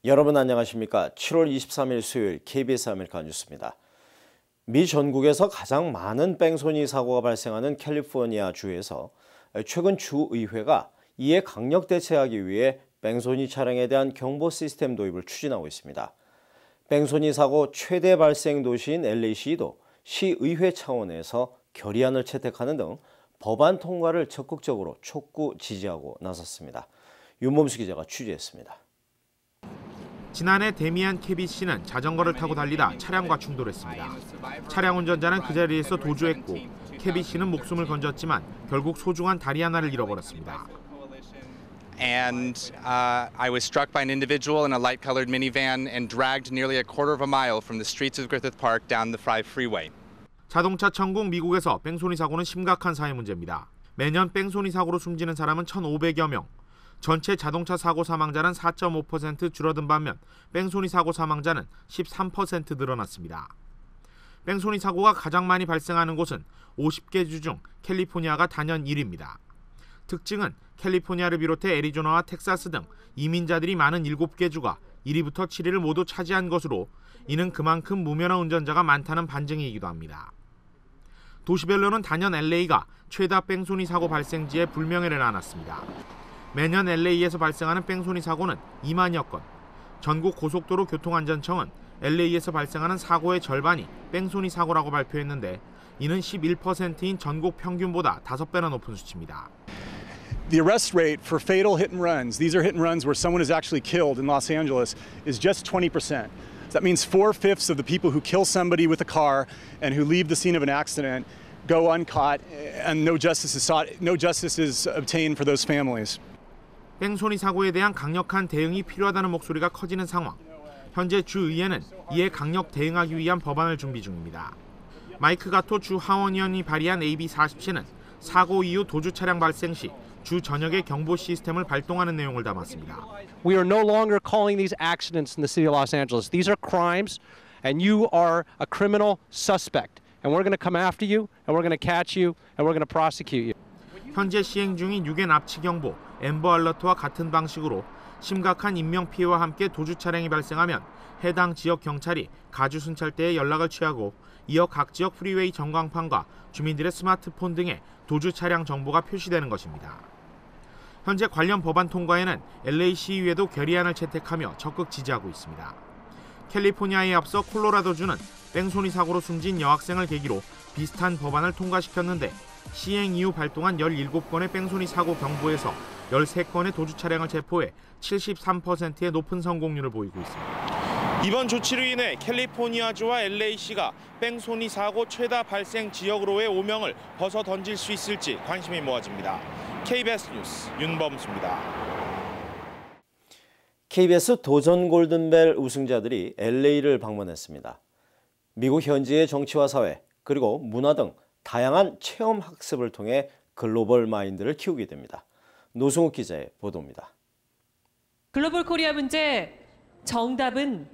여러분 안녕하십니까? 7월 23일 수요일 KBS 아메리카 뉴스입니다. 미 전국에서 가장 많은 뺑소니 사고가 발생하는 캘리포니아 주에서 최근 주의회가 이에 강력 대처하기 위해 뺑소니 차량에 대한 경보 시스템 도입을 추진하고 있습니다. 뺑소니 사고 최대 발생 도시인 LA시도 시의회 차원에서 결의안을 채택하는 등 법안 통과를 적극적으로 촉구 지지하고 나섰습니다. 윤범수 기자가 취재했습니다. 지난해 데미안 캐빗 씨는 자전거를 타고 달리다 차량과 충돌했습니다. 차량 운전자는 그 자리에서 도주했고 캐빗 씨는 목숨을 건졌지만 결국 소중한 다리 하나를 잃어버렸습니다. And I was struck by an individual in a light-colored minivan and dragged nearly a quarter of a mile from the streets of Griffith Park down the Fry Freeway. 자동차 천국 미국에서 뺑소니 사고는 심각한 사회 문제입니다. 매년 뺑소니 사고로 숨지는 사람은 1,500여 명. 전체 자동차 사고 사망자는 4.5% 줄어든 반면 뺑소니 사고 사망자는 13% 늘어났습니다. 뺑소니 사고가 가장 많이 발생하는 곳은 50개 주 중 캘리포니아가 단연 1위입니다. 특징은 캘리포니아를 비롯해 애리조나와 텍사스 등 이민자들이 많은 7개 주가 1위부터 7위를 모두 차지한 것으로 이는 그만큼 무면허 운전자가 많다는 반증이기도 합니다. 도시별로는 단연 LA가 최다 뺑소니 사고 발생지에 불명예를 안았습니다. 매년 LA에서 발생하는 뺑소니 사고는 2만여 건. 전국 고속도로 교통안전청은 LA에서 발생하는 사고의 절반이 뺑소니 사고라고 발표했는데 이는 11%인 전국 평균보다 5배나 높은 수치입니다. The arrest rate for fatal hit and runs, these are hit and runs where someone is actually killed in Los Angeles, is just 20%. So that means 4/5 of the people who kill somebody with a car and who leave the scene of an accident go uncaught and no justice is obtained for those families. 뺑소니 사고에 대한 강력한 대응이 필요하다는 목소리가 커지는 상황. 현재 주의회는 이에 강력 대응하기 위한 법안을 준비 중입니다. 마이크 가토 주 하원의원이 발의한 AB 47은 사고 이후 도주 차량 발생 시 주 전역에 경보 시스템을 발동하는 내용을 담았습니다. We are no longer calling these accidents in the city of Los Angeles. These are crimes and you are a criminal suspect. And we're going to come after you and we're going to catch you and we're going to prosecute you. 현재 시행 중인 유괴 납치 경보 앰버 알러트와 같은 방식으로 심각한 인명 피해와 함께 도주 차량이 발생하면 해당 지역 경찰이 가주 순찰대에 연락을 취하고 이어 각 지역 프리웨이 전광판과 주민들의 스마트폰 등에 도주 차량 정보가 표시되는 것입니다. 현재 관련 법안 통과에는 LA 시의회도 결의안을 채택하며 적극 지지하고 있습니다. 캘리포니아에 앞서 콜로라도주는 뺑소니 사고로 숨진 여학생을 계기로 비슷한 법안을 통과시켰는데 시행 이후 발동한 17건의 뺑소니 사고 경보에서 13건의 도주 차량을 체포해 73%의 높은 성공률을 보이고 있습니다. 이번 조치로 인해 캘리포니아주와 LA시가 뺑소니 사고 최다 발생 지역으로의 오명을 벗어던질 수 있을지 관심이 모아집니다. KBS 뉴스 윤범수입니다. KBS 도전 골든벨 우승자들이 LA를 방문했습니다. 미국 현지의 정치와 사회 그리고 문화 등 다양한 체험 학습을 통해 글로벌 마인드를 키우게 됩니다. 노승욱 기자의 보도입니다. 글로벌 코리아 문제 정답은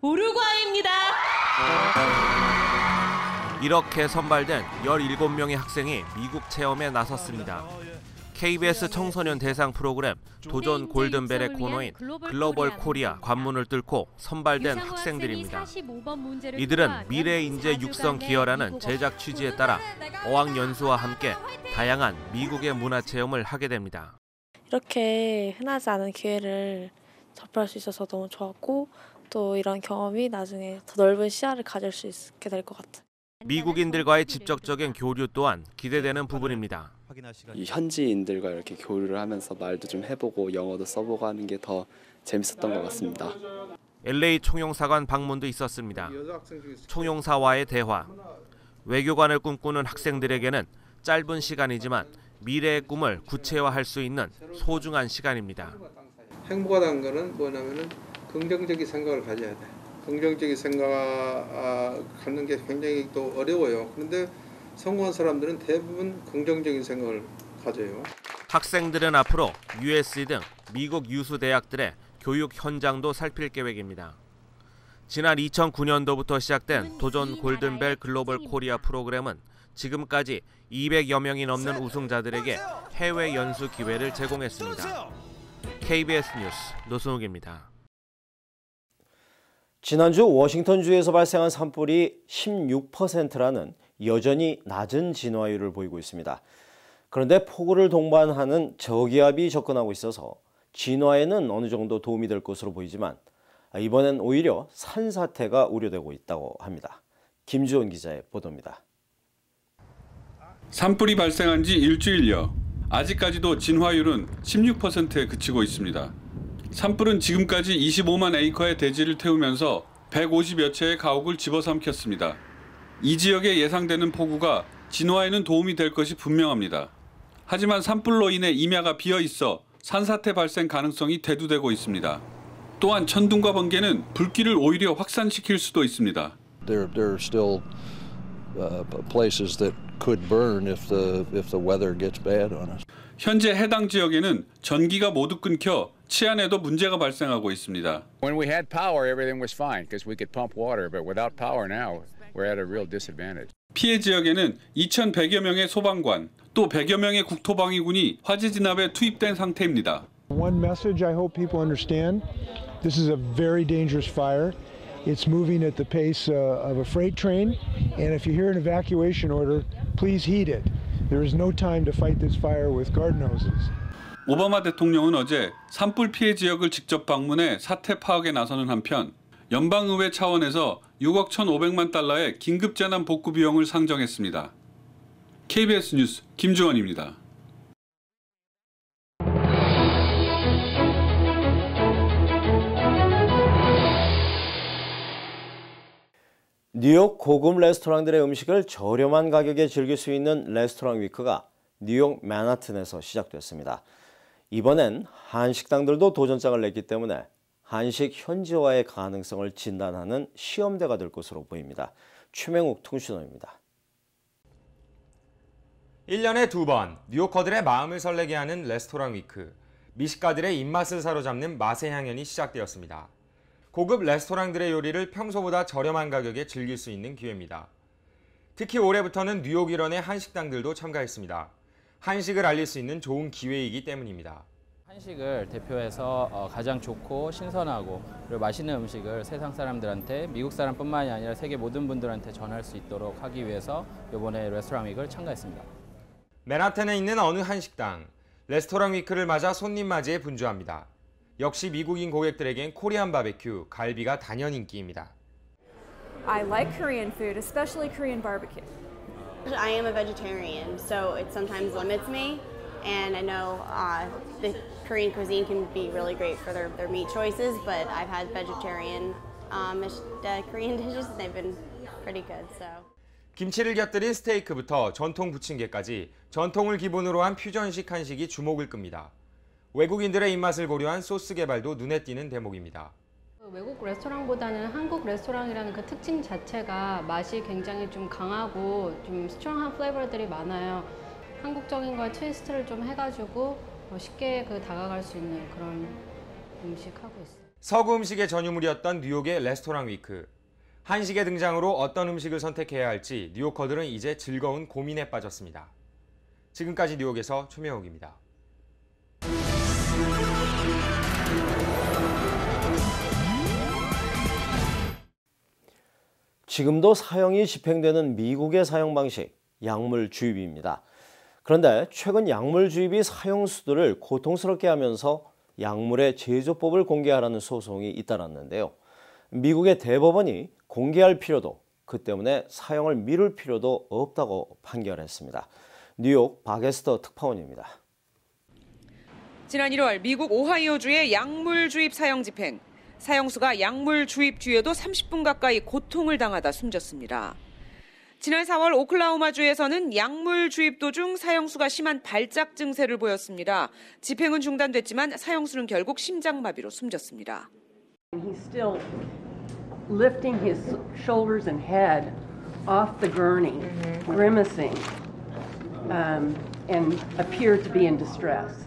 우루과이입니다. 이렇게 선발된 17명의 학생이 미국 체험에 나섰습니다. KBS 청소년 대상 프로그램 도전 골든벨의 코너인 글로벌 코리아 관문을 뚫고 선발된 학생들입니다. 이들은 미래 인재 육성 기여라는 제작 취지에 따라 어학연수와 함께 다양한 미국의 문화 체험을 하게 됩니다. 이렇게 흔하지 않은 기회를 접할 수 있어서 너무 좋았고 또 이런 경험이 나중에 더 넓은 시야를 가질 수 있게 될 것 같아요. 미국인들과의 직접적인 교류 또한 기대되는 부분입니다. 이 현지인들과 이렇게 교류를 하면서 말도 좀 해보고 영어도 써보고 하는 게 더 재밌었던 것 같습니다. LA 총영사관 방문도 있었습니다. 총영사와의 대화. 외교관을 꿈꾸는 학생들에게는 짧은 시간이지만 미래의 꿈을 구체화할 수 있는 소중한 시간입니다. 행복하다는 거는 뭐냐면은 긍정적인 생각을 가져야 돼. 긍정적인 생각 갖는 게 굉장히 또 어려워요. 그런데 성공한 사람들은 대부분 긍정적인 생각을 가져요. 학생들은 앞으로 USC 등 미국 유수 대학들의 교육 현장도 살필 계획입니다. 지난 2009년도부터 시작된 도전 골든벨 글로벌 코리아 프로그램은 지금까지 200여 명이 넘는 우승자들에게 해외 연수 기회를 제공했습니다. KBS 뉴스 노승욱입니다. 지난주 워싱턴주에서 발생한 산불이 16%라는 여전히 낮은 진화율을 보이고 있습니다. 그런데 폭우를 동반하는 저기압이 접근하고 있어서 진화에는 어느 정도 도움이 될 것으로 보이지만 이번엔 오히려 산사태가 우려되고 있다고 합니다. 김주원 기자의 보도입니다. 산불이 발생한 지 일주일여. 아직까지도 진화율은 16%에 그치고 있습니다. 산불은 지금까지 25만 에이커의 대지를 태우면서 150여 채의 가옥을 집어삼켰습니다. 이 지역에 예상되는 폭우가 진화에는 도움이 될 것이 분명합니다. 하지만 산불로 인해 임야가 비어 있어 산사태 발생 가능성이 대두되고 있습니다. 또한 천둥과 번개는 불길을 오히려 확산시킬 수도 있습니다. There are still places that could burn if the weather gets bad on us. 현재 해당 지역에는 전기가 모두 끊겨 치안에도 문제가 발생하고 있습니다. When we had power, everything was fine because we could pump water, but without power now, we're at a real disadvantage. 피해 지역에는 2,100여 명의 소방관, 또 100여 명의 국토방위군이 화재 진압에 투입된 상태입니다. One message I hope people understand: this is a very dangerous fire. It's moving at the pace of a freight train, and if you hear an evacuation order, please heed it. There is no time to fight this fire with garden hoses. 오바마 대통령은 어제 산불 피해 지역을 직접 방문해 사태 파악에 나서는 한편 연방의회 차원에서 6억 1,500만 달러의 긴급재난 복구 비용을 상정했습니다. KBS 뉴스 김주원입니다. 뉴욕 고급 레스토랑들의 음식을 저렴한 가격에 즐길 수 있는 레스토랑 위크가 뉴욕 맨하튼에서 시작됐습니다. 이번엔 한식당들도 도전장을 냈기 때문에 한식 현지화의 가능성을 진단하는 시험대가 될 것으로 보입니다. 최명욱 통신원입니다. 1년에 2번 뉴요커들의 마음을 설레게 하는 레스토랑 위크. 미식가들의 입맛을 사로잡는 맛의 향연이 시작되었습니다. 고급 레스토랑들의 요리를 평소보다 저렴한 가격에 즐길 수 있는 기회입니다. 특히 올해부터는 뉴욕 일원의 한식당들도 참가했습니다. 한식을 알릴 수 있는 좋은 기회이기 때문입니다. 한식을 대표해서 가장 좋고 신선하고 그리고 맛있는 음식을 세상 사람들한테 미국 사람뿐만이 아니라 세계 모든 분들한테 전할 수 있도록 하기 위해서 이번에 레스토랑 위크를 참가했습니다. 맨하탄에 있는 어느 한식당, 레스토랑 위크를 맞아 손님 맞이에 분주합니다. 역시 미국인 고객들에겐 코리안 바베큐, 갈비가 단연 인기입니다. I like Korean food, especially Korean barbecue. I am a vegetarian, so it sometimes limits me, and I know the Korean cuisine can be really great for their meat choices, but I've had vegetarian Korean dishes and they've been pretty good. So. 김치를 곁들인 스테이크부터 전통 부침개까지 전통을 기본으로 한 퓨전식 한식이 주목을 끕니다. 외국인들의 입맛을 고려한 소스 개발도 눈에 띄는 대목입니다. 외국 레스토랑보다는 한국 레스토랑이라는 그 특징 자체가 맛이 굉장히 좀 강하고 좀 스트롱한 플레이버들이 많아요. 한국적인 거에 트위스트를 좀 해가지고 쉽게 다가갈 수 있는 그런 음식 하고 있어요. 서구 음식의 전유물이었던 뉴욕의 레스토랑 위크. 한식의 등장으로 어떤 음식을 선택해야 할지 뉴요커들은 이제 즐거운 고민에 빠졌습니다. 지금까지 뉴욕에서 최명욱입니다. 지금도 사형이 집행되는 미국의 사형 방식, 약물 주입입니다. 그런데 최근 약물 주입이 사형수들을 고통스럽게 하면서 약물의 제조법을 공개하라는 소송이 잇따랐는데요. 미국의 대법원이 공개할 필요도, 그 때문에 사형을 미룰 필요도 없다고 판결했습니다. 뉴욕 박에스터 특파원입니다. 지난 1월 미국 오하이오주의 약물 주입 사형 집행. 사형수가 약물 주입 뒤에도 30분 가까이 고통을 당하다 숨졌습니다. 지난 4월 오클라호마주에서는 약물 주입 도중 사형수가 심한 발작 증세를 보였습니다. 집행은 중단됐지만 사형수는 결국 심장마비로 숨졌습니다. He's still lifting his shoulders and head off the gurney, grimacing, and appeared to be in distress.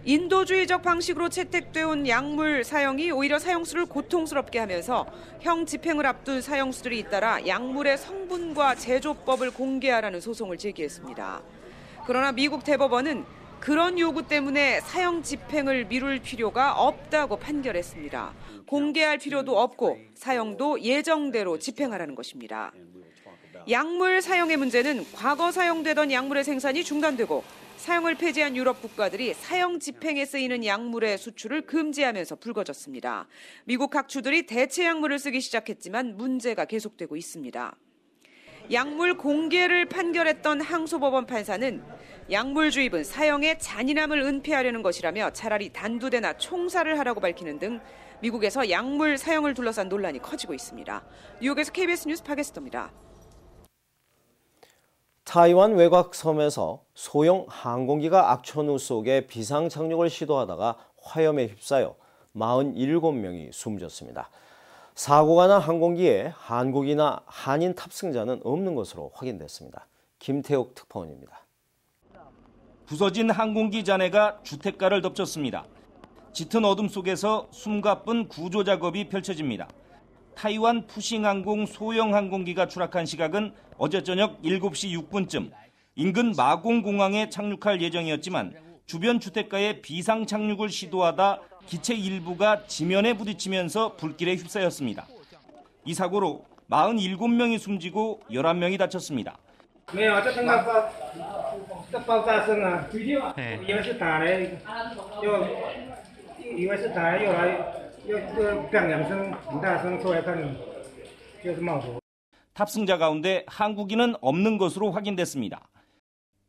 인도주의적 방식으로 채택돼온 약물 사형이 오히려 사형수를 고통스럽게 하면서 형 집행을 앞둔 사형수들이 잇따라 약물의 성분과 제조법을 공개하라는 소송을 제기했습니다. 그러나 미국 대법원은 그런 요구 때문에 사형 집행을 미룰 필요가 없다고 판결했습니다. 공개할 필요도 없고 사형도 예정대로 집행하라는 것입니다. 약물 사형의 문제는 과거 사용되던 약물의 생산이 중단되고 사형을 폐지한 유럽 국가들이 사형 집행에 쓰이는 약물의 수출을 금지하면서 불거졌습니다. 미국 각 주들이 대체 약물을 쓰기 시작했지만 문제가 계속되고 있습니다. 약물 공개를 판결했던 항소법원 판사는 약물 주입은 사형의 잔인함을 은폐하려는 것이라며 차라리 단두대나 총살을 하라고 밝히는 등 미국에서 약물 사형을 둘러싼 논란이 커지고 있습니다. 뉴욕에서 KBS 뉴스 박예슬입니다. 타이완 외곽 섬에서 소형 항공기가 악천후 속에 비상 착륙을 시도하다가 화염에 휩싸여 47명이 숨졌습니다. 사고가 난 항공기에 한국이나 한인 탑승자는 없는 것으로 확인됐습니다. 김태욱 특파원입니다. 부서진 항공기 잔해가 주택가를 덮쳤습니다. 짙은 어둠 속에서 숨가쁜 구조 작업이 펼쳐집니다. 타이완 푸싱항공 소형 항공기가 추락한 시각은 어제 저녁 7시 6분쯤 인근 마공공항에 착륙할 예정이었지만 주변 주택가에 비상 착륙을 시도하다 기체 일부가 지면에 부딪히면서 불길에 휩싸였습니다. 이 사고로 47명이 숨지고 11명이 다쳤습니다. 탑승자 가운데 한국인은 없는 것으로 확인됐습니다.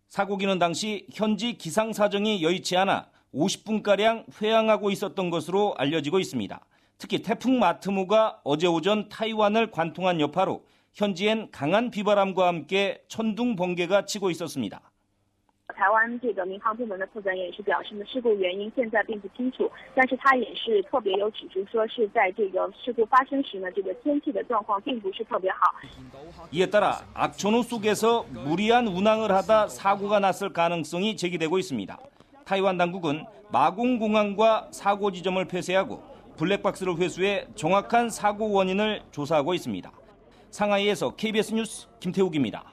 사고기는 당시 현지 기상 사정이 여의치 않아 50분가량 회항하고 있었던 것으로 알려지고 있습니다. 특히 태풍 마트무가 어제 오전 타이완을 관통한 여파로 현지엔 강한 비바람과 함께 천둥 번개가 치고 있었습니다. 台湾这个民航部门的负责人也是表示呢，事故原因现在并不清楚，但是他也是特别有指出说是在这个事故发生时呢，这个天气的状况并不是特别好。 이에 따라 악천후 속에서 무리한 운항을 하다 사고가 났을 가능성이 제기되고 있습니다. 타이완 당국은 마공공항과 사고 지점을 폐쇄하고 블랙박스를 회수해 정확한 사고 원인을 조사하고 있습니다. 상하이에서 KBS 뉴스 김태욱입니다.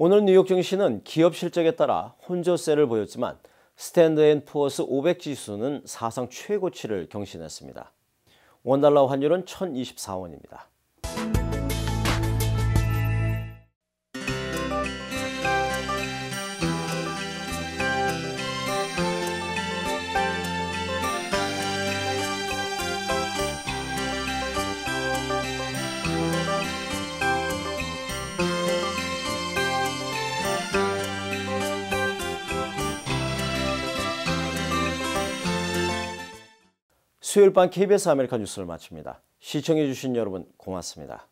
오늘 뉴욕 증시는 기업 실적에 따라 혼조세를 보였지만 스탠드앤푸어스 500 지수는 사상 최고치를 경신했습니다. 원달러 환율은 1,024원입니다. 수요일 밤 KBS 아메리카 뉴스를 마칩니다. 시청해주신 여러분 고맙습니다.